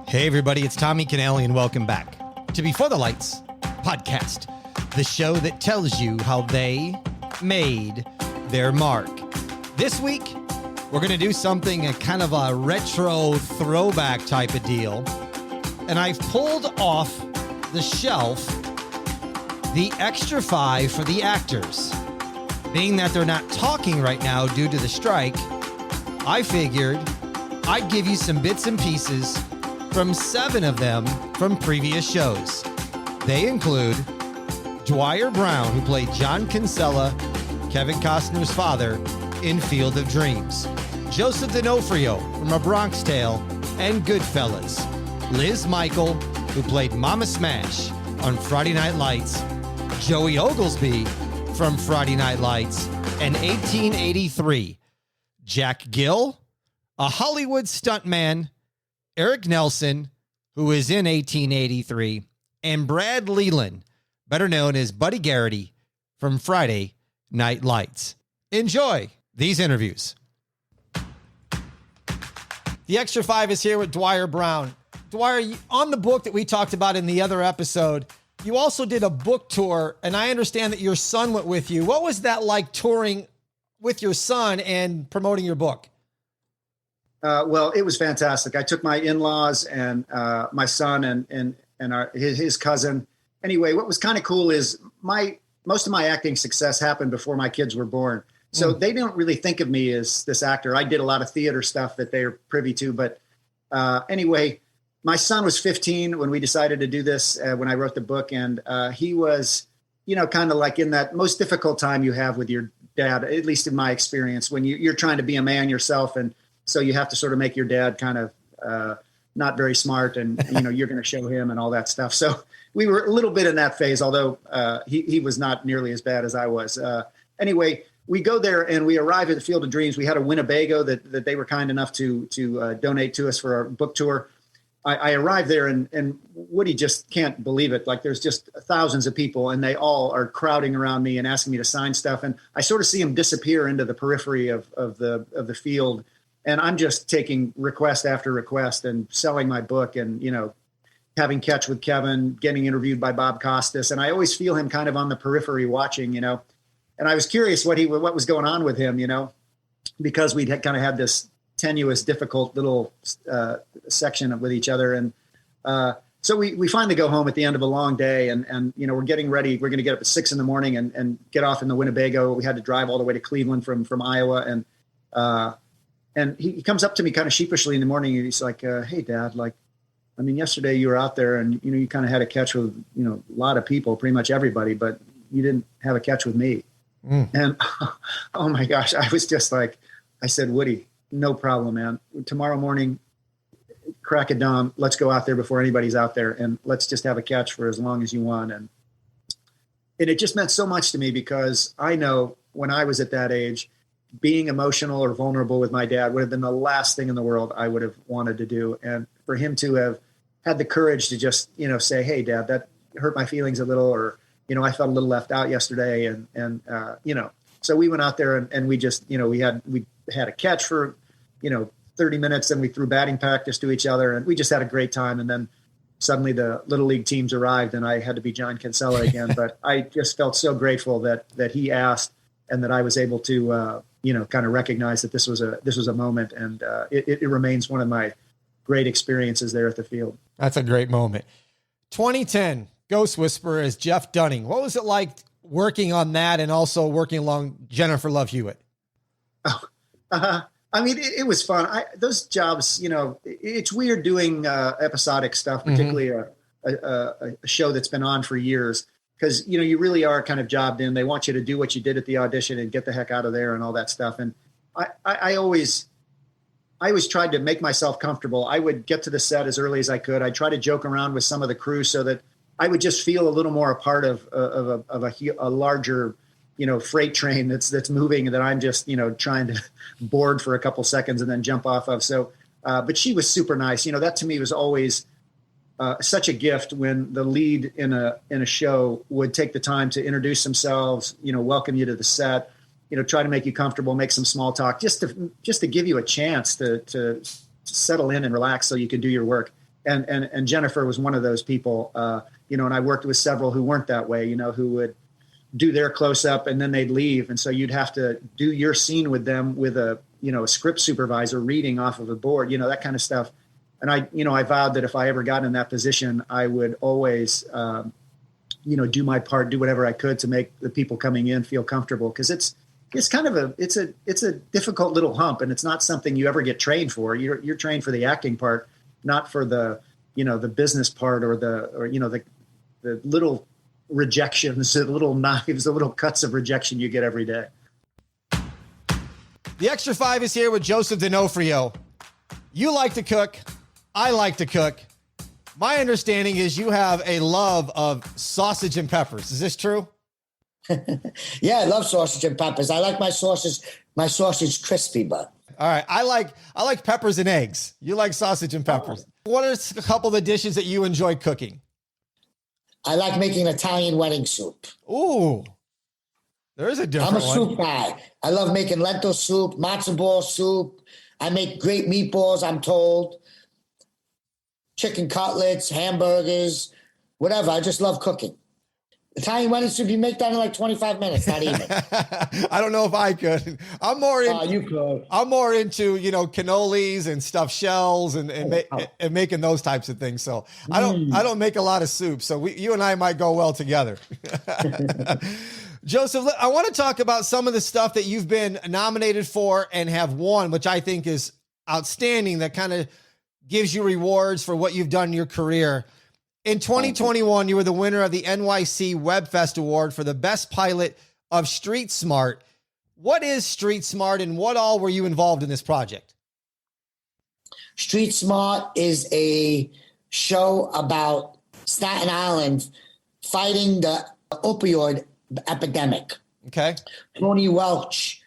Hey everybody, it's Tommy Canelli and welcome back to Before the Lights podcast, the show that tells you how they made their mark. This week, we're going to do something, a kind of a retro throwback type of deal. And I've pulled off the shelf the extra 5 for the actors. Being that they're not talking right now due to the strike, I figured I'd give you some bits and pieces from 7 of them from previous shows. They include Dwier Brown, who played John Kinsella, Kevin Costner's father, in Field of Dreams. Joseph D'Onofrio from A Bronx Tale and Goodfellas. Liz Mikel, who played Mama Smash on Friday Night Lights. Joey Oglesby from Friday Night Lights and 1883. Jack Gill, a Hollywood stuntman. Eric Nielsen, who is in 1883, and Brad Leland, better known as Buddy Garrity from Friday Night Lights. Enjoy these interviews. The Extra 5 is here with Dwier Brown. Dwier, on the book that we talked about in the other episode, you also did a book tour, and I understand that your son went with you. What was that like, touring with your son and promoting your book? Well, it was fantastic. I took my in-laws and my son and his cousin. Anyway, what was kind of cool is most of my acting success happened before my kids were born. So they don't really think of me as this actor. I did a lot of theater stuff that they're privy to. But anyway, my son was 15 when we decided to do this, when I wrote the book. And he was, kind of like in that most difficult time you have with your dad, at least in my experience, when you're trying to be a man yourself. And so you have to sort of make your dad kind of not very smart and, you're going to show him and all that stuff. So we were a little bit in that phase, although he was not nearly as bad as I was. Anyway, we go there and we arrive at the Field of Dreams. We had a Winnebago that they were kind enough to donate to us for our book tour. I arrived there and Woody just can't believe it. Like there's just thousands of people and they all are crowding around me and asking me to sign stuff. And I sort of see them disappear into the periphery of the field. And I'm just taking request after request and selling my book and, having catch with Kevin, getting interviewed by Bob Costas. And I always feel him kind of on the periphery watching, and I was curious what was going on with him, because we'd kind of had this tenuous, difficult little section with each other. And so we finally go home at the end of a long day and we're getting ready. We're going to get up at 6 a.m. and get off in the Winnebago. We had to drive all the way to Cleveland from Iowa. And he comes up to me kind of sheepishly in the morning and he's like, hey, Dad, yesterday you were out there and, you kind of had a catch with, a lot of people, pretty much everybody, but you didn't have a catch with me. And oh my gosh, I was just like, I said, Woody, no problem, man. Tomorrow morning, crack of dawn, let's go out there before anybody's out there and let's just have a catch for as long as you want. And it just meant so much to me because I know when I was at that age, being emotional or vulnerable with my dad would have been the last thing in the world I would have wanted to do. And for him to have had the courage to just, say, hey, Dad, that hurt my feelings a little, or, I felt a little left out yesterday. And so we went out there and we just, we had a catch for, 30 minutes and we threw batting practice to each other and we just had a great time. And then suddenly the little league teams arrived and I had to be John Kinsella again. But I just felt so grateful that he asked and that I was able to, kind of recognize that this was a moment. And it remains one of my great experiences there at the field. That's a great moment. 2010, Ghost Whisperer as Jeff Dunning. What was it like working on that and also working along Jennifer Love Hewitt? It was fun. Those jobs, it's weird doing episodic stuff, particularly a show that's been on for years. Because, you really are kind of jobbed in. They want you to do what you did at the audition and get the heck out of there and all that stuff. And I always tried to make myself comfortable. I would get to the set as early as I could. I'd try to joke around with some of the crew so that I would just feel a little more a part of a larger, freight train that's moving that I'm just, trying to board for a couple seconds and then jump off of. So, but she was super nice. That to me was always such a gift when the lead in a show would take the time to introduce themselves, welcome you to the set, try to make you comfortable, make some small talk, just to give you a chance to settle in and relax so you can do your work. and Jennifer was one of those people, and I worked with several who weren't that way, who would do their close up and then they'd leave. And so you'd have to do your scene with them with a script supervisor reading off of a board, that kind of stuff. And I vowed that if I ever got in that position, I would always, do my part, do whatever I could to make the people coming in feel comfortable. Cause it's kind of it's a difficult little hump, and it's not something you ever get trained for. You're trained for the acting part, not for the business part or the little rejections, the little knives, the little cuts of rejection you get every day. The Extra 5 is here with Joseph D'Onofrio. You like to cook. I like to cook. My understanding is you have a love of sausage and peppers. Is this true? Yeah, I love sausage and peppers. I like my sausage crispy, but. All right. I like peppers and eggs. You like sausage and peppers. What are a couple of the dishes that you enjoy cooking? I like making Italian wedding soup. Ooh, there is a different one. I'm a soup guy. I love making lentil soup, matzo ball soup. I make great meatballs, I'm told. Chicken cutlets, hamburgers, whatever. I just love cooking. Italian wedding soup, you make that in like 25 minutes, not even. I don't know if I could. I'm more into, you could. I'm more into, cannolis and stuffed shells and making those types of things. So I don't make a lot of soup. So you and I might go well together. Joseph, I want to talk about some of the stuff that you've been nominated for and have won, which I think is outstanding. That kind of gives you rewards for what you've done in your career. In 2021, you were the winner of the NYC WebFest Award for the best pilot of Street Smart. What is Street Smart, and what all were you involved in this project? Street Smart is a show about Staten Island fighting the opioid epidemic. Okay. Tony Welch,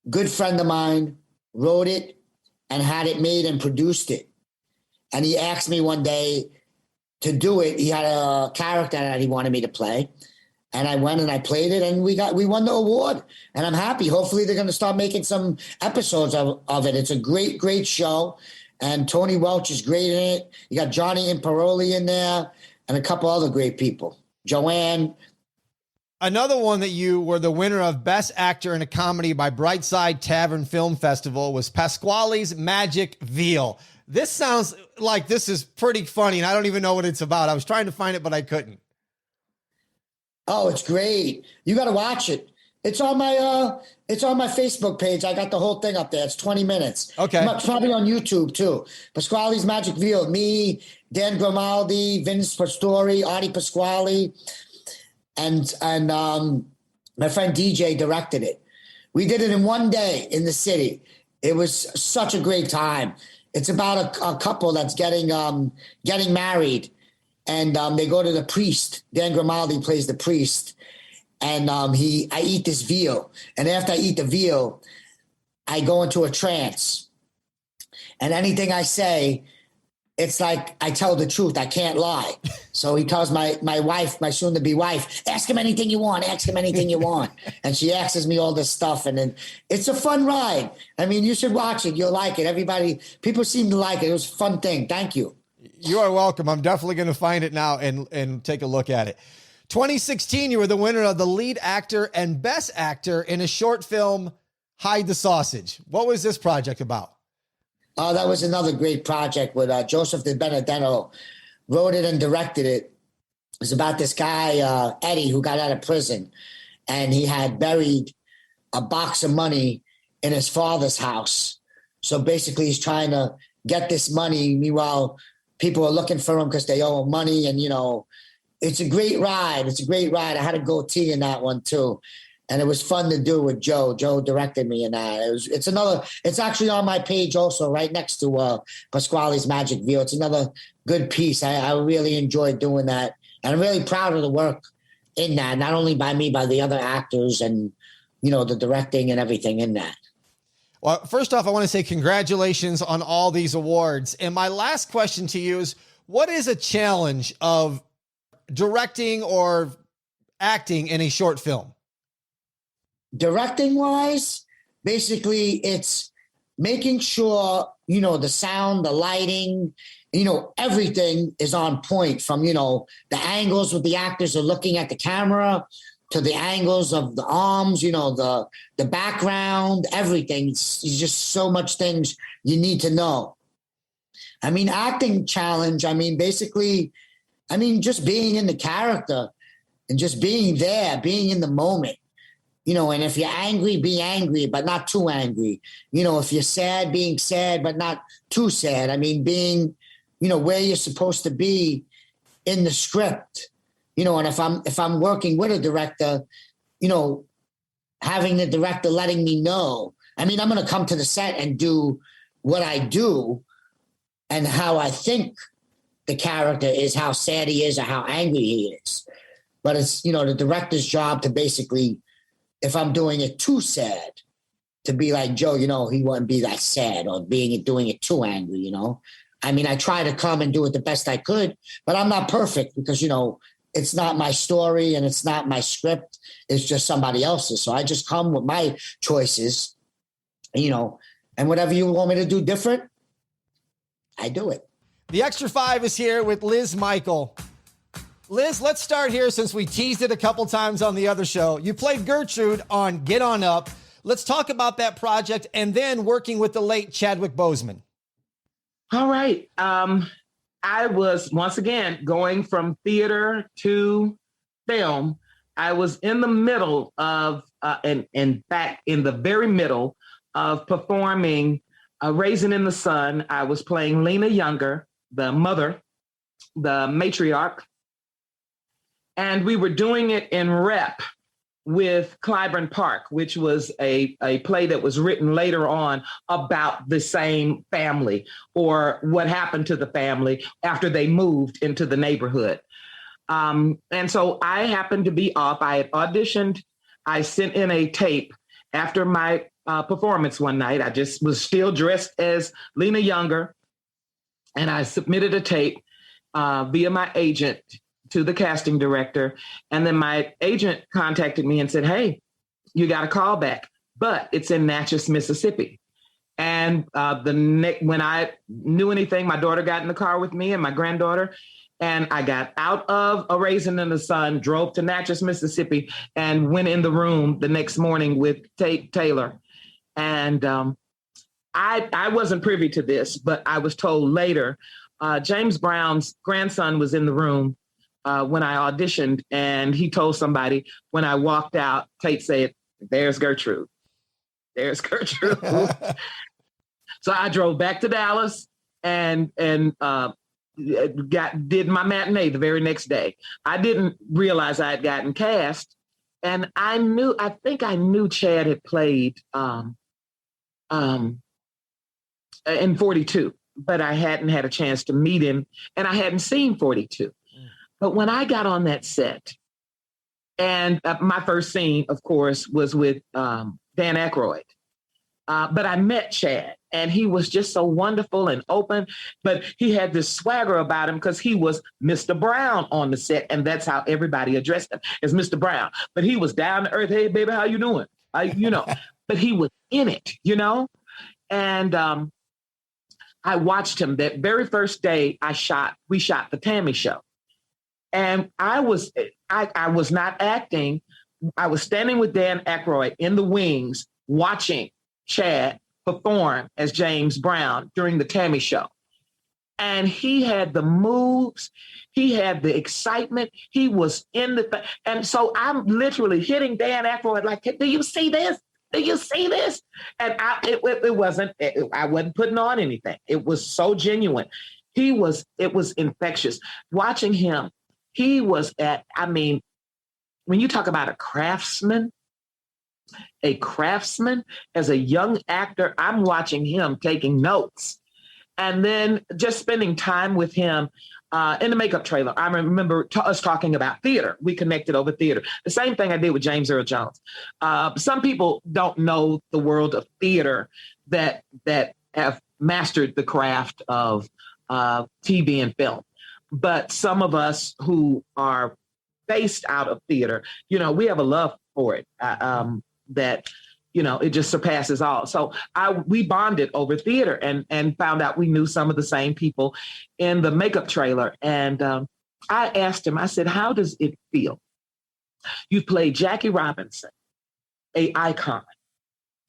good friend of mine, wrote it and had it made and produced it. And he asked me one day to do it. He had a character that he wanted me to play. And I went and I played it, and we won the award. And I'm happy. Hopefully they're going to start making some episodes of it. It's a great, great show. And Tony Welch is great in it. You got Johnny Imparoli in there and a couple other great people. Joanne. Another one that you were the winner of Best Actor in a Comedy by Brightside Tavern Film Festival was Pasquale's Magic Veal. This sounds like this is pretty funny, and I don't even know what it's about. I was trying to find it, but I couldn't. Oh, it's great. You got to watch it. It's on my Facebook page. I got the whole thing up there. It's 20 minutes. Okay. It's probably on YouTube too. Pasquale's Magic Veal. Me, Dan Grimaldi, Vince Pastore, Artie Pasquale, and my friend DJ directed it. We did it in one day in the city. It was such a great time. It's about a couple that's getting married, and they go to the priest. Dan Grimaldi plays the priest, and I eat this veal, and after I eat the veal, I go into a trance, and anything I say, it's like I tell the truth. I can't lie. So he tells my wife, my soon-to-be wife, ask him anything you want, ask him anything you want. And she asks me all this stuff. And then it's a fun ride. I mean, you should watch it. You'll like it. People seem to like it. It was a fun thing. Thank you. You are welcome. I'm definitely going to find it now and take a look at it. 2016, you were the winner of the lead actor and best actor in a short film, Hide the Sausage. What was this project about? Oh, that was another great project with Joseph De Benedetto. Wrote it and directed it. It was about this guy, Eddie, who got out of prison, and he had buried a box of money in his father's house. So basically he's trying to get this money. Meanwhile, people are looking for him because they owe him money. And, it's a great ride. It's a great ride. I had a goatee in that one too. And it was fun to do with Joe. Joe directed me in that. It's actually on my page also, right next to Pasquale's Magic Veal. It's another good piece. I really enjoyed doing that. And I'm really proud of the work in that, not only by me, by the other actors and, the directing and everything in that. Well, first off, I want to say congratulations on all these awards. And my last question to you is, what is a challenge of directing or acting in a short film? Directing wise, basically it's making sure, the sound, the lighting everything is on point from, the angles where the actors are looking at the camera to the angles of the arms, the background, everything. It's just so much things you need to know. I mean, acting challenge, basically, just being in the character and just being there, being in the moment, and if you're angry, be angry, but not too angry. If you're sad, being sad, but not too sad. Being, where you're supposed to be in the script, and if I'm working with a director, having the director letting me know, I'm going to come to the set and do what I do and how I think the character is, how sad he is or how angry he is. But it's, the director's job to basically, if I'm doing it too sad, to be like, Joe, he wouldn't be that sad, or doing it too angry, I try to come and do it the best I could, but I'm not perfect because, it's not my story and it's not my script. It's just somebody else's. So I just come with my choices, and whatever you want me to do different, I do it. The Extra 5 is here with Liz Mikel. Liz, let's start here since we teased it a couple times on the other show. You played Gertrude on Get On Up. Let's talk about that project and then working with the late Chadwick Boseman. All right. I was, once again, going from theater to film. I was in the middle of, in fact, in the very middle of performing Raisin in the Sun. I was playing Lena Younger, the mother, the matriarch. And we were doing it in rep with Clyburn Park, which was a play that was written later on about the same family or what happened to the family after they moved into the neighborhood. And so I happened to be off. I had auditioned. I sent in a tape after my performance one night. I just was still dressed as Lena Younger. And I submitted a tape via my agent to the casting director. And then my agent contacted me and said, hey, you got a call back, but it's in Natchez, Mississippi. And when I knew anything, my daughter got in the car with me and my granddaughter, and I got out of A Raisin in the Sun, drove to Natchez, Mississippi, and went in the room the next morning with Taylor. And I wasn't privy to this, but I was told later, James Brown's grandson was in the room when I auditioned, and he told somebody when I walked out, Tate said, there's Gertrude. There's Gertrude. So I drove back to Dallas and did my matinee the very next day. I didn't realize I had gotten cast, and I think I knew Chad had played in 42, but I hadn't had a chance to meet him, and I hadn't seen 42. But when I got on that set, and my first scene, of course, was with Dan Aykroyd. But I met Chad, and he was just so wonderful and open, but he had this swagger about him because he was Mr. Brown on the set, and that's how everybody addressed him, as Mr. Brown. But he was down to earth. Hey, baby, how you doing? But he was in it, And I watched him that very first day we shot the Tammy show. And I was not acting. I was standing with Dan Aykroyd in the wings, watching Chad perform as James Brown during the Tammy show. And he had the moves, he had the excitement, he was in and so I'm literally hitting Dan Aykroyd like, do you see this? Do you see this? And I wasn't putting on anything. It was so genuine. It was infectious. Watching him, he was when you talk about a craftsman as a young actor, I'm watching him taking notes. And then just spending time with him in the makeup trailer. I remember us talking about theater. We connected over theater. The same thing I did with James Earl Jones. Some people don't know the world of theater that have mastered the craft of TV and film. But some of us who are based out of theater, we have a love for it that, it just surpasses all. So we bonded over theater and found out we knew some of the same people in the makeup trailer. And I asked him, I said, how does it feel? You played Jackie Robinson, a icon.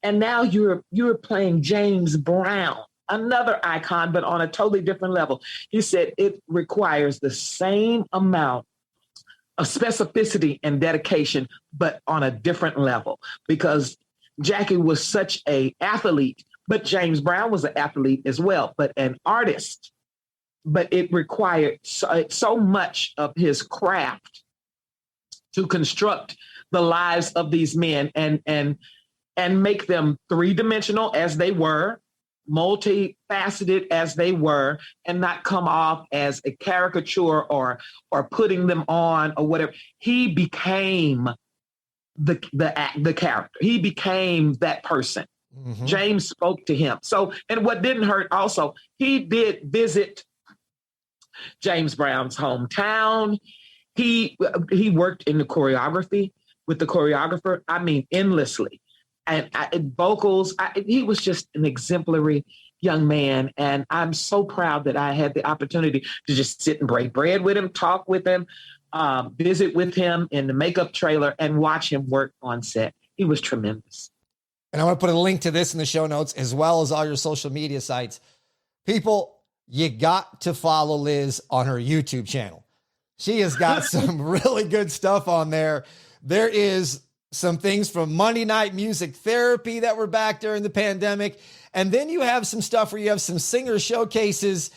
And now you're playing James Brown, another icon, but on a totally different level. He said it requires the same amount of specificity and dedication, but on a different level, because Jackie was such an athlete, but James Brown was an athlete as well, but an artist. But it required so much of his craft to construct the lives of these men and make them three-dimensional as they were, multifaceted as they were, and not come off as a caricature or putting them on or whatever. He became the character. He became that person. Mm-hmm. James spoke to him. So, and what didn't hurt also, he did visit James Brown's hometown. He worked in the choreography with the choreographer, endlessly. And vocals, he was just an exemplary young man. And I'm so proud that I had the opportunity to just sit and break bread with him, talk with him, visit with him in the makeup trailer and watch him work on set. He was tremendous. And I want to put a link to this in the show notes, as well as all your social media sites. People, you got to follow Liz on her YouTube channel. She has got some really good stuff on there. There is some things from Monday Night Music Therapy that were back during the pandemic. And then you have some stuff where you have some singer showcases.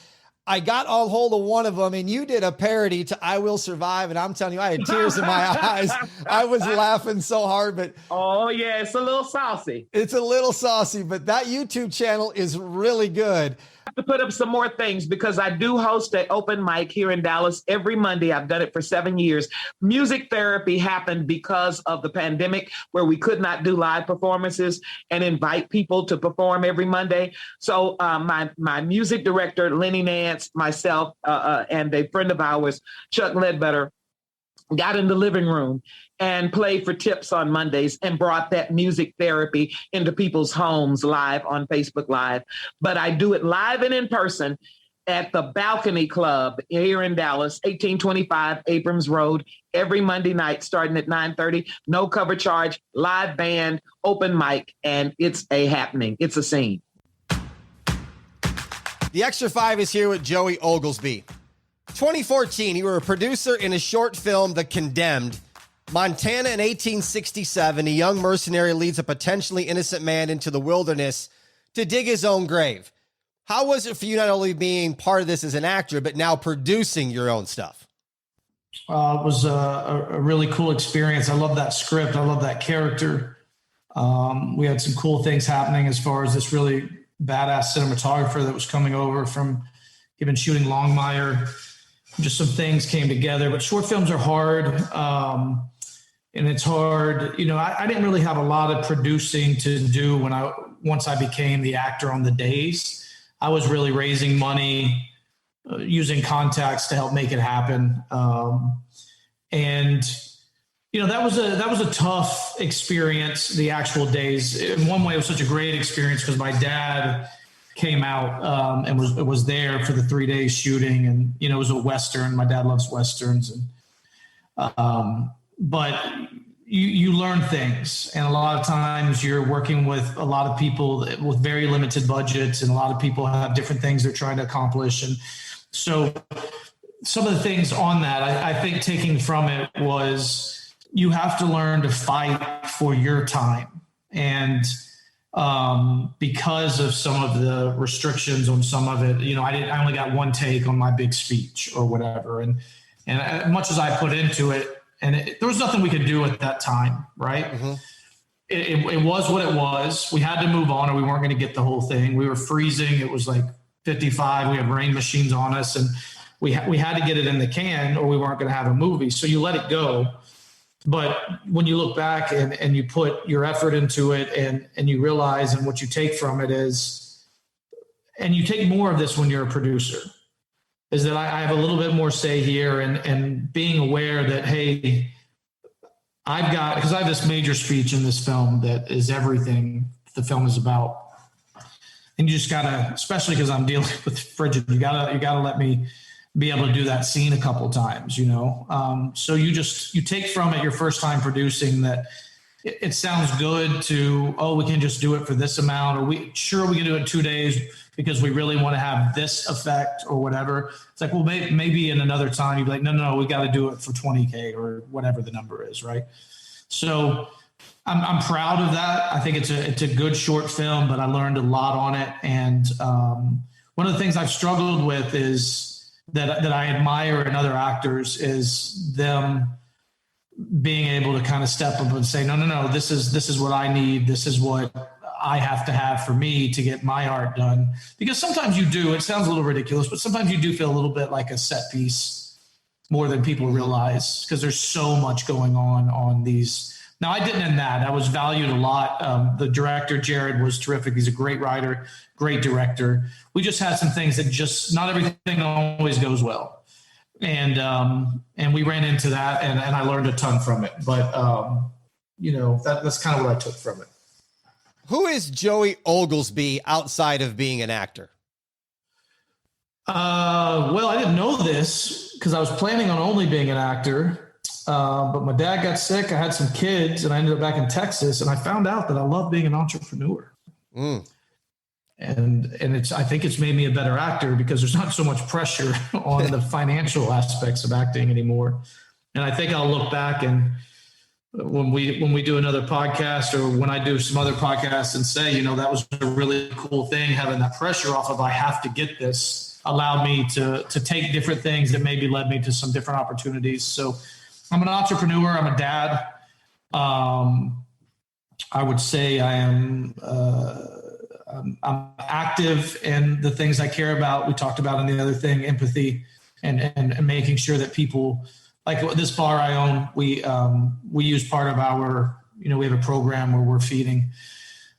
I got all hold of one of them, and you did a parody to I Will Survive. And I'm telling you, I had tears in my eyes. I was laughing so hard, but oh yeah, it's a little saucy. It's a little saucy, but that YouTube channel is really good. I have to put up some more things because I do host an open mic here in Dallas every Monday. I've done it for 7 years. Music Therapy happened because of the pandemic, where we could not do live performances and invite people to perform every Monday. So my music director, Lenny Nance, myself, and a friend of ours, Chuck Ledbetter, got in the living room and played for tips on Mondays and brought that music therapy into people's homes live on Facebook Live. But I do it live and in person at the Balcony Club here in Dallas, 1825 Abrams Road, every Monday night starting at 9:30. No cover charge, live band, open mic, and it's a happening. It's a scene. The Extra 5 is here with Joey Oglesby. 2014, you were a producer in a short film, The Condemned. Montana in 1867, a young mercenary leads a potentially innocent man into the wilderness to dig his own grave. How was it for you not only being part of this as an actor, but now producing your own stuff? It was a really cool experience. I love that script. I love that character. We had some cool things happening as far as this really badass cinematographer that was coming over from, he'd been shooting Longmire. Just some things came together, but short films are hard. And it's hard. I didn't really have a lot of producing to do once I became the actor on the days. I was really raising money, using contacts to help make it happen. And that was a tough experience, the actual days. In one way, it was such a great experience because my dad came out and was there for the 3 days shooting, and it was a Western. My dad loves Westerns, and but you learn things, and a lot of times you're working with a lot of people with very limited budgets, and a lot of people have different things they're trying to accomplish. And so some of the things on that, I think taking from it was you have to learn to fight for your time. And because of some of the restrictions on some of it, I only got one take on my big speech or whatever. And as much as I put into it, and there was nothing we could do at that time, right? Mm-hmm. It was what it was. We had to move on, or we weren't going to get the whole thing. We were freezing. It was like 55. We had rain machines on us, and we had to get it in the can, or we weren't going to have a movie. So you let it go. But when you look back and you put your effort into it, and you realize, and what you take from it is, and you take more of this when you're a producer, is that I have a little bit more say here, and being aware that, hey, because I have this major speech in this film that is everything the film is about. And you just gotta, especially because I'm dealing with frigid, you gotta let me be able to do that scene a couple of times, you know? So you take from it your first time producing that it sounds good to, we can just do it for this amount, or we can do it in 2 days because we really want to have this effect or whatever. It's like, well, maybe in another time you'd be like, no, we got to do it for 20K or whatever the number is. Right. So I'm proud of that. I think it's a good short film, but I learned a lot on it. And one of the things I've struggled with is that I admire in other actors is them being able to kind of step up and say, no, this is what I need. This is what I have to have for me to get my art done. Because sometimes you do, it sounds a little ridiculous, but sometimes you do feel a little bit like a set piece more than people realize, because there's so much going on these. Now, I didn't in that. I was valued a lot. The director, Jared, was terrific. He's a great writer, great director. We just had some things that just, not everything always goes well. And we ran into that, and I learned a ton from it. But, that's kind of what I took from it. Who is Joey Oglesby outside of being an actor? Well, I didn't know this because I was planning on only being an actor. But my dad got sick. I had some kids, and I ended up back in Texas, and I found out that I love being an entrepreneur. Mm. And I think it's made me a better actor because there's not so much pressure on the financial aspects of acting anymore. And I think I'll look back and when we do another podcast, or when I do some other podcasts, and say, that was a really cool thing, having that pressure off of, I have to get this, allowed me to take different things that maybe led me to some different opportunities. So I'm an entrepreneur. I'm a dad. I would say I am, I'm active in the things I care about. We talked about in the other thing, empathy and making sure that people, like this bar I own, we use part of our, we have a program where we're feeding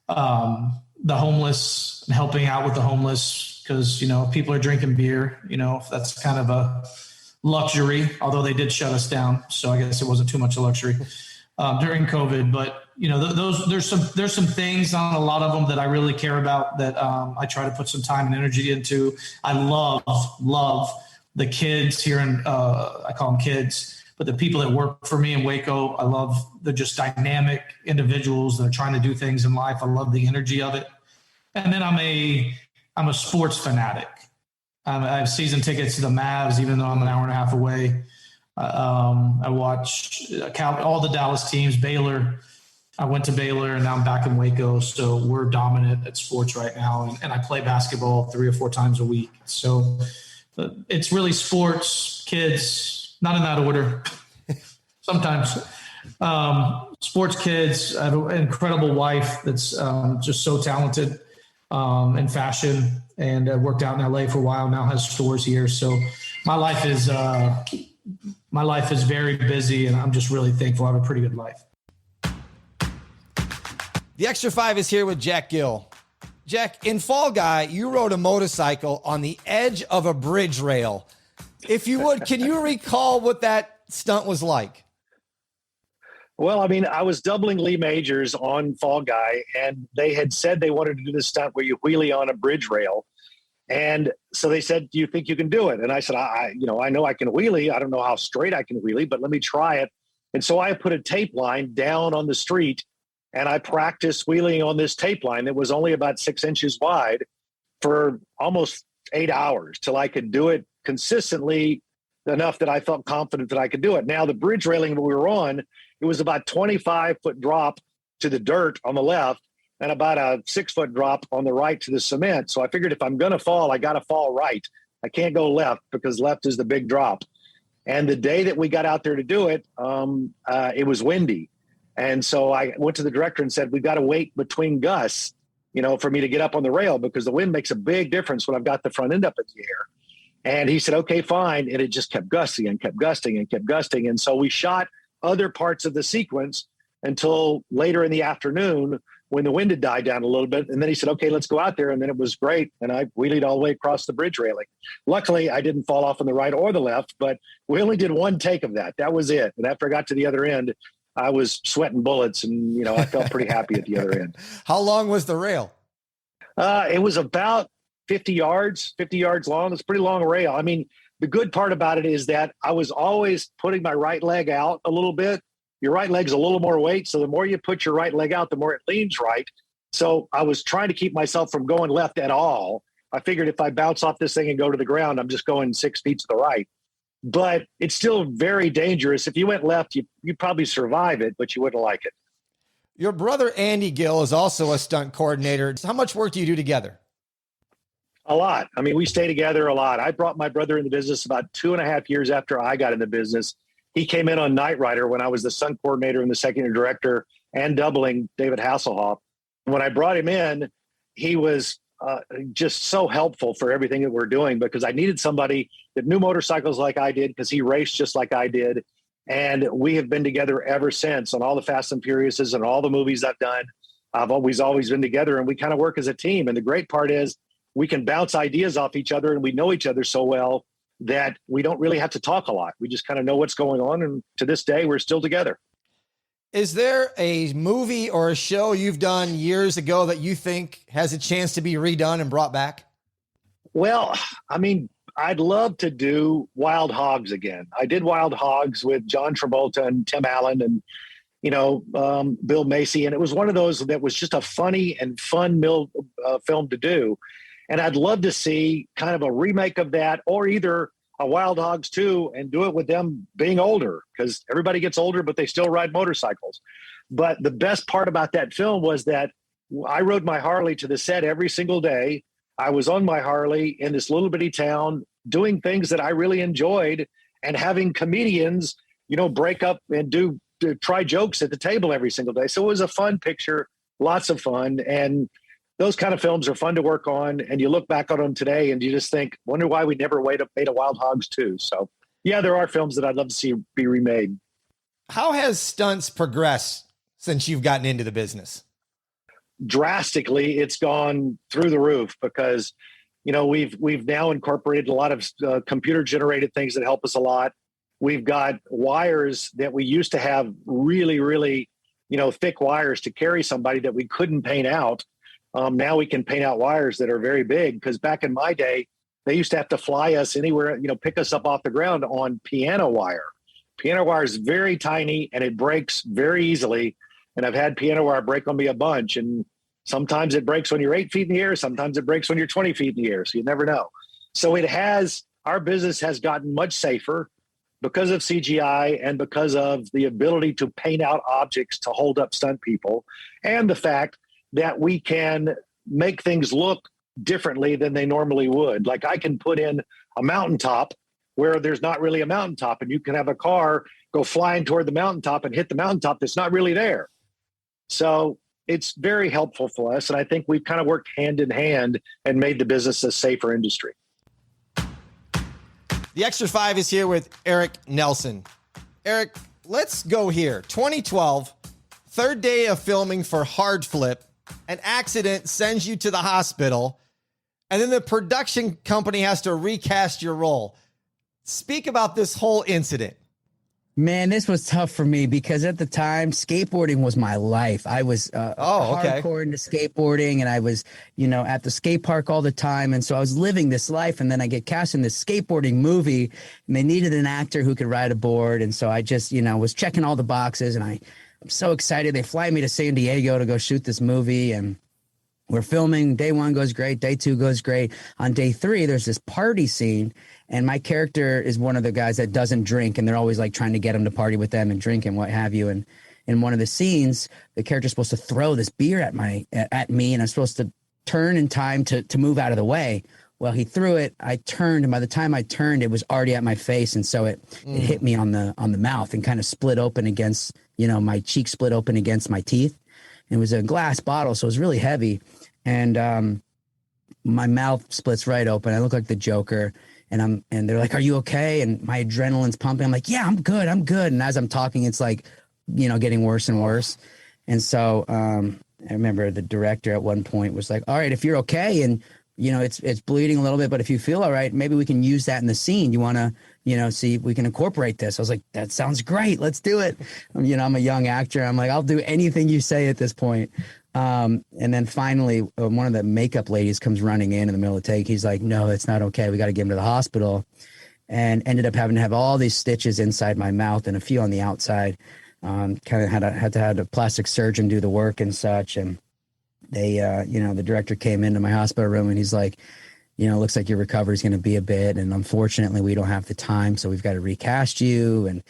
the homeless and helping out with the homeless, because, people are drinking beer, that's kind of a luxury, although they did shut us down. So I guess it wasn't too much a luxury during COVID, but there's some things on a lot of them that I really care about, that I try to put some time and energy into. I love the kids here in, I call them kids, but the people that work for me in Waco. I love the just dynamic individuals that are trying to do things in life. I love the energy of it. And then I'm a sports fanatic. I have season tickets to the Mavs, even though I'm an hour and a half away. I watch all the Dallas teams, Baylor. I went to Baylor, and now I'm back in Waco. So we're dominant at sports right now. And I play basketball 3 or 4 times a week. So it's really sports, kids, not in that order. Sometimes sports, kids. I have an incredible wife that's just so talented in fashion, and worked out in LA for a while, now has stores here. So my life is very busy, and I'm just really thankful I have a pretty good life. The Extra 5 is here with Jack Gill. Jack, in Fall Guy, you rode a motorcycle on the edge of a bridge rail. If you would, can you recall what that stunt was like? Well, I was doubling Lee Majors on Fall Guy, and they had said they wanted to do this stunt where you wheelie on a bridge rail. And so they said, do you think you can do it? And I said, I know I can wheelie. I don't know how straight I can wheelie, but let me try it. And so I put a tape line down on the street, and I practiced wheeling on this tape line that was only about 6 inches wide for almost 8 hours till I could do it consistently enough that I felt confident that I could do it. Now, the bridge railing that we were on, it was about 25-foot drop to the dirt on the left and about a 6-foot drop on the right to the cement. So I figured if I'm going to fall, I got to fall right. I can't go left because left is the big drop. And the day that we got out there to do it, it was windy. And so I went to the director and said, we've got to wait between gusts, for me to get up on the rail, because the wind makes a big difference when I've got the front end up in the air. And he said, okay, fine. And it just kept gusting and kept gusting and kept gusting. And so we shot other parts of the sequence until later in the afternoon when the wind had died down a little bit. And then he said, okay, let's go out there. And then it was great. And I wheelied all the way across the bridge railing. Luckily, I didn't fall off on the right or the left, but we only did one take of that. That was it. And after I got to the other end, I was sweating bullets, and I felt pretty happy at the other end. How long was the rail? It was about 50 yards long. It's a pretty long rail. I mean, the good part about it is that I was always putting my right leg out a little bit. Your right leg's a little more weight, so the more you put your right leg out, the more it leans right. So I was trying to keep myself from going left at all. I figured if I bounce off this thing and go to the ground, I'm just going 6 feet to the right. But it's still very dangerous. If you went left, you'd probably survive it, but you wouldn't like it. Your brother, Andy Gill, is also a stunt coordinator. How much work do you do together? A lot. I mean, we stay together a lot. I brought my brother in the business about 2.5 years after I got in the business. He came in on Knight Rider when I was the stunt coordinator and the second year director and doubling David Hasselhoff. When I brought him in, he was just so helpful for everything that we're doing, because I needed somebody that knew motorcycles like I did, because he raced just like I did. And we have been together ever since on all the Fast and Furiouses and all the movies I've done. I've always been together, and we kind of work as a team. And the great part is we can bounce ideas off each other, and we know each other so well that we don't really have to talk a lot. We just kind of know what's going on. And to this day, we're still together. Is there a movie or a show you've done years ago that you think has a chance to be redone and brought back? Well, I mean, I'd love to do Wild Hogs again. I did Wild Hogs with John Travolta and Tim Allen and, Bill Macy. And it was one of those that was just a funny and fun film to do. And I'd love to see kind of a remake of that, or either a Wild Hogs 2 and do it with them being older, because everybody gets older, but they still ride motorcycles. But the best part about that film was that I rode my Harley to the set every single day. I was on my Harley in this little bitty town doing things that I really enjoyed, and having comedians, break up and try jokes at the table every single day. So it was a fun picture, lots of fun. And those kind of films are fun to work on, and you look back on them today and you just think, wonder why we never made a Wild Hogs 2. So yeah, there are films that I'd love to see be remade. How has stunts progressed since you've gotten into the business? Drastically. It's gone through the roof, because, we've now incorporated a lot of computer generated things that help us a lot. We've got wires that we used to have really, really, thick wires to carry somebody that we couldn't paint out. Now we can paint out wires that are very big, because back in my day, they used to have to fly us anywhere, pick us up off the ground on piano wire. Piano wire is very tiny and it breaks very easily. And I've had piano wire break on me a bunch. And sometimes it breaks when you're 8 feet in the air. Sometimes it breaks when you're 20 feet in the air. So you never know. So our business has gotten much safer because of CGI and because of the ability to paint out objects to hold up stunt people, and the fact that we can make things look differently than they normally would. Like I can put in a mountaintop where there's not really a mountaintop, and you can have a car go flying toward the mountaintop and hit the mountaintop that's not really there. So it's very helpful for us. And I think we've kind of worked hand in hand and made the business a safer industry. The Extra 5 is here with Eric Nielsen. Eric, let's go here. 2012, third day of filming for Hard Flip. An accident sends you to the hospital, and then the production company has to recast your role. Speak about this whole incident. Man, this was tough for me because at the time, skateboarding was my life. I was hardcore into skateboarding, and I was, at the skate park all the time. And so I was living this life, and then I get cast in this skateboarding movie, and they needed an actor who could ride a board. And so I just, was checking all the boxes, and I'm so excited. They fly me to San Diego to go shoot this movie, and we're filming. Day 1 goes great. Day 2 goes great. On day 3, there's this party scene, and my character is one of the guys that doesn't drink, and they're always like trying to get him to party with them and drink and what have you. And in one of the scenes, the character's supposed to throw this beer at me, and I'm supposed to turn in time to move out of the way. Well, he threw it. I turned, and by the time I turned, it was already at my face, and so it hit me on the mouth and kind of split open against, my cheek split open against my teeth. And it was a glass bottle, so it was really heavy, and my mouth splits right open. I look like the Joker, and they're like, "Are you okay?" And my adrenaline's pumping. I'm like, "Yeah, I'm good. I'm good." And as I'm talking, it's like, getting worse and worse. And so I remember the director at one point was like, "All right, if you're okay and it's bleeding a little bit, but if you feel all right, maybe we can use that in the scene. You want to, see if we can incorporate this. I was like, that sounds great. Let's do it. I'm a young actor. I'm like, I'll do anything you say at this point. And then finally, one of the makeup ladies comes running in the middle of the take. He's like, no, it's not okay. We got to get him to the hospital. And ended up having to have all these stitches inside my mouth and a few on the outside. Kind of had to have a plastic surgeon do the work and such. And they, the director came into my hospital room and he's like, looks like your recovery is going to be a bit. And unfortunately, we don't have the time. So we've got to recast you. And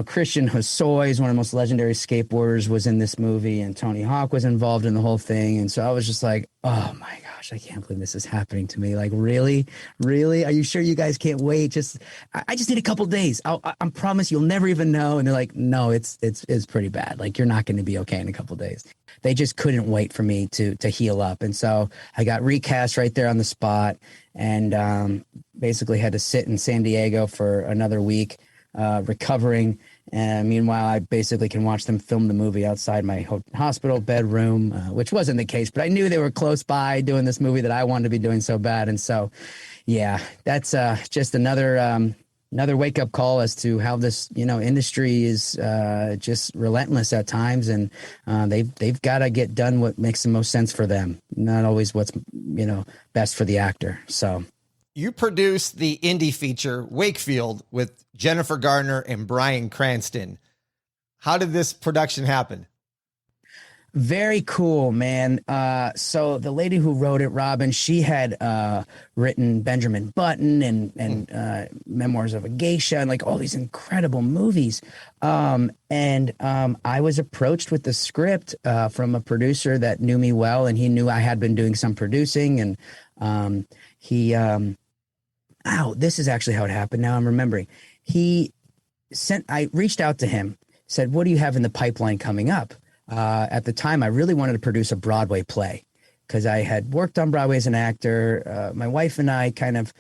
Christian Hosoi is one of the most legendary skateboarders, was in this movie, and Tony Hawk was involved in the whole thing. And so I was just like, oh my gosh, I can't believe this is happening to me. Like, really? Are you sure you guys can't wait? I just need a couple days. I promise you'll never even know. And they're like, no, it's pretty bad. Like, you're not going to be okay in a couple days. They just couldn't wait for me to heal up. And so I got recast right there on the spot, and basically had to sit in San Diego for another week, recovering. And meanwhile, I basically can watch them film the movie outside my hospital bedroom, which wasn't the case, but I knew they were close by doing this movie that I wanted to be doing so bad. And so, yeah, that's just another wake up call as to how this, industry is just relentless at times. And they've got to get done what makes the most sense for them, not always what's, best for the actor. So. You produced the indie feature Wakefield with Jennifer Garner and Bryan Cranston. How did this production happen? Very cool, man. So the lady who wrote it, Robin, she had written Benjamin Button and Memoirs of a Geisha and like all these incredible movies. And I was approached with the script from a producer that knew me well, and he knew I had been doing some producing, and this is actually how it happened. Now I'm remembering. I reached out to him, said, what do you have in the pipeline coming up? At the time, I really wanted to produce a Broadway play because I had worked on Broadway as an actor. My wife and I kind of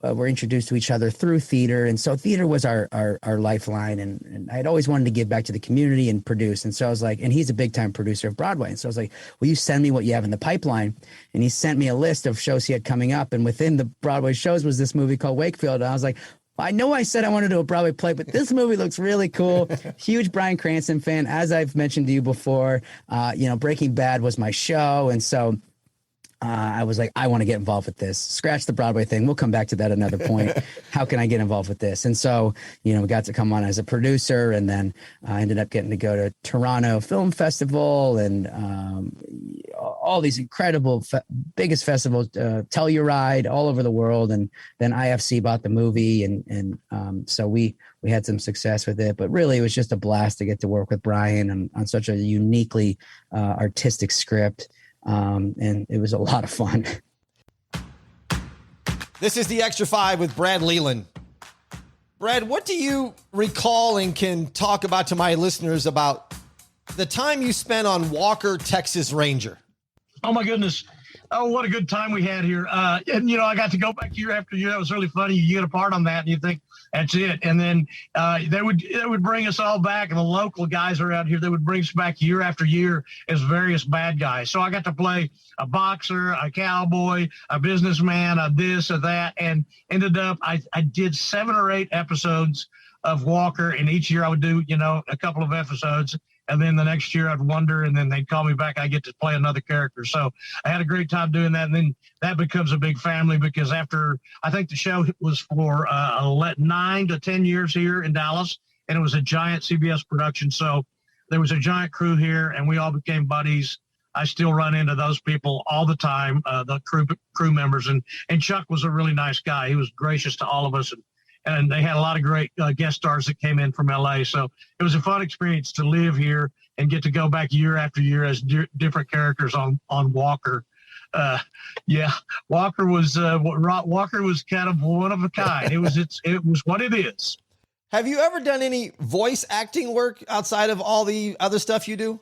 were introduced to each other through theater. And so theater was our lifeline. And I had always wanted to give back to the community and produce. And so I was like, and he's a big time producer of Broadway. And so I was like, will you send me what you have in the pipeline? And he sent me a list of shows he had coming up. And within the Broadway shows was this movie called Wakefield. And I was like, I know I said I wanted to do a Broadway play, but this movie looks really cool. Huge Bryan Cranston fan. As I've mentioned to you before, Breaking Bad was my show. And so I was like, I want to get involved with this. Scratch the Broadway thing. We'll come back to that another point. How can I get involved with this? And so, we got to come on as a producer, and then I ended up getting to go to Toronto Film Festival and all these incredible, biggest festivals, Telluride all over the world. And then IFC bought the movie. And so we had some success with it, but really it was just a blast to get to work with Bryan on such a uniquely artistic script. And it was a lot of fun. This is the Extra 5 with Brad Leland. Brad, what do you recall and can talk about to my listeners about the time you spent on Walker, Texas Ranger? Oh my goodness. Oh, what a good time we had here. And I got to go back year after year. That was really funny. You get a part on that and you think that's it. And then they would bring us all back, and the local guys around here, they would bring us back year after year as various bad guys. So I got to play a boxer, a cowboy, a businessman, a this, a that, and ended up, I did 7 or 8 episodes of Walker, and each year I would do, a couple of episodes. And then the next year I'd wonder, and then they'd call me back. I get to play another character. So I had a great time doing that. And then that becomes a big family, because after, I think the show was for 9 to 10 years here in Dallas, and it was a giant CBS production. So there was a giant crew here, and we all became buddies. I still run into those people all the time, the crew members. And Chuck was a really nice guy. He was gracious to all of us. And they had a lot of great guest stars that came in from LA. So it was a fun experience to live here and get to go back year after year as different characters on Walker. Walker was kind of one of a kind. It was what it is. Have you ever done any voice acting work outside of all the other stuff you do?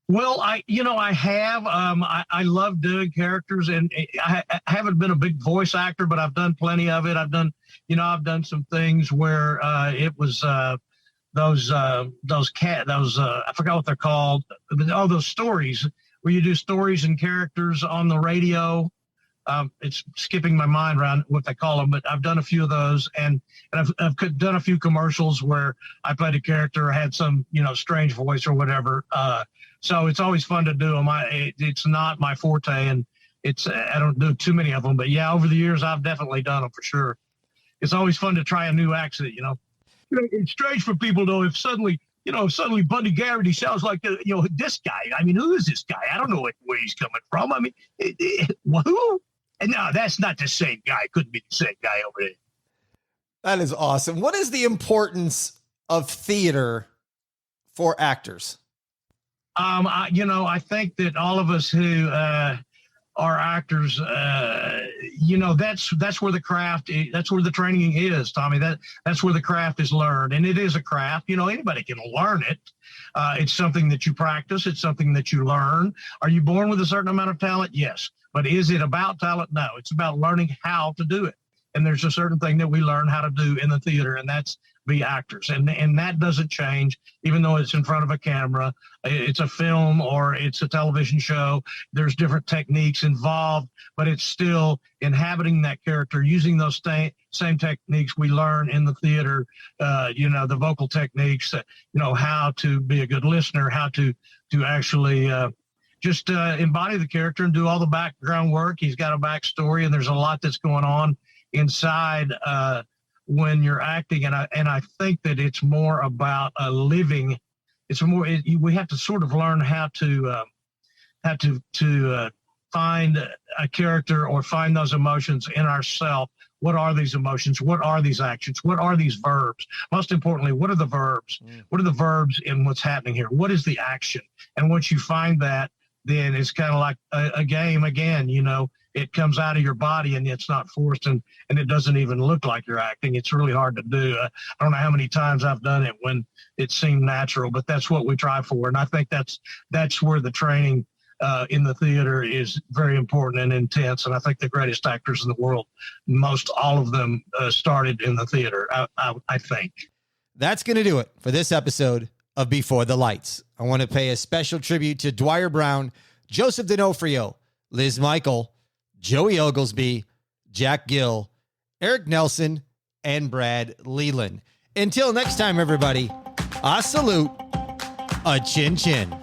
Well, I have. I love doing characters, and I haven't been a big voice actor, but I've done plenty of it. I've done some things where it was those I forgot what they're called. Those stories where you do stories and characters on the radio. It's skipping my mind around what they call them, but I've done a few of those, and I've done a few commercials where I played a character or had some, strange voice or whatever. So it's always fun to do them. It's not my forte, and I don't do too many of them, but yeah, over the years, I've definitely done them for sure. It's always fun to try a new accent, It's strange for people, though, if suddenly Buddy Garrity sounds like, this guy. I mean, who is this guy? I don't know where he's coming from. I mean, who? And no, that's not the same guy. It couldn't be the same guy over there. That is awesome. What is the importance of theater for actors? I think that all of us who are actors, that's where the craft, that's where the training is, Tommy. That's where the craft is learned. And it is a craft. Anybody can learn it. It's something that you practice. It's something that you learn. Are you born with a certain amount of talent? Yes. But is it about talent? No, it's about learning how to do it. And there's a certain thing that we learn how to do in the theater, and that's be actors. And that doesn't change, even though it's in front of a camera. It's a film or it's a television show. There's different techniques involved, but it's still inhabiting that character, using those same techniques we learn in the theater, the vocal techniques, how to be a good listener, how to actually just embody the character and do all the background work. He's got a backstory, and there's a lot that's going on inside when you're acting, and I think that it's more about living. We have to sort of learn how to find a character or find those emotions in ourselves. What are these emotions? What are these actions? What are these verbs? Most importantly, what are the verbs? What are the verbs in what's happening here? What is the action? And once you find that, then it's kind of like a game again, it comes out of your body and it's not forced, and it doesn't even look like you're acting. It's really hard to do. I don't know how many times I've done it when it seemed natural, but that's what we try for. And I think that's where the training in the theater is very important and intense. And I think the greatest actors in the world, most all of them started in the theater, I think. That's going to do it for this episode of Before the Lights. I want to pay a special tribute to Dwier Brown, Joseph D'Onofrio, Liz Mikel, Joey Oglesby, Jack Gill, Eric Nielsen, and Brad Leland. Until next time, everybody, I salute a chin chin.